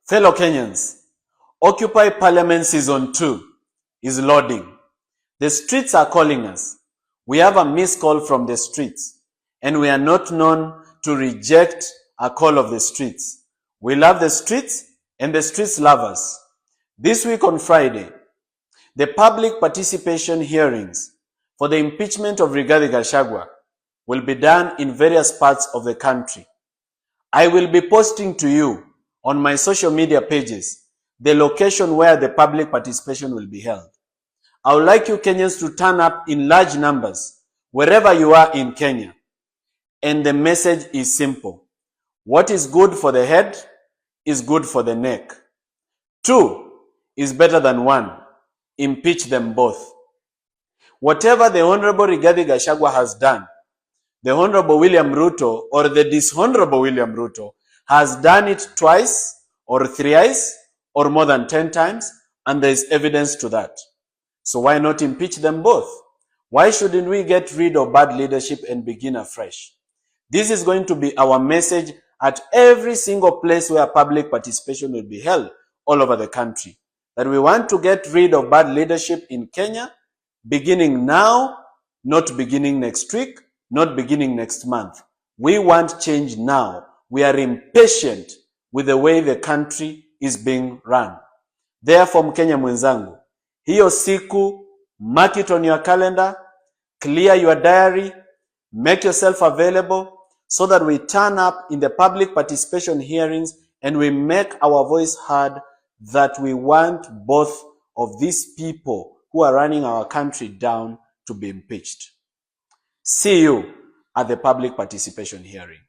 Fellow Kenyans, Occupy Parliament Season 2 is loading. The streets are calling us. We have a missed call from the streets, and we are not known to reject a call of the streets. We love the streets, and the streets love us. This week on Friday, the public participation hearings for the impeachment of Rigathi Gachagua will be done in various parts of the country. I will be posting to you on my social media pages the location where the public participation will be held. I would like you Kenyans to turn up in large numbers wherever you are in Kenya. And the message is simple. What is good for the head is good for the neck. 2 is better than 1. Impeach them both. Whatever the Honorable Rigathi Gachagua has done, the Honorable William Ruto or the dishonorable William Ruto has done it twice or thrice or more than 10 times, and there is evidence to that. So why not impeach them both? Why shouldn't we get rid of bad leadership and begin afresh? This is going to be our message at every single place where public participation will be held all over the country. That we want to get rid of bad leadership in Kenya, beginning now, not beginning next week, not beginning next month. We want change now. We are impatient with the way the country is being run. Therefore, Mkenya mwenzangu, hiyo siku, mark it on your calendar, clear your diary, make yourself available so that we turn up in the public participation hearings and we make our voice heard that we want both of these people who are running our country down to be impeached. See you at the public participation hearing.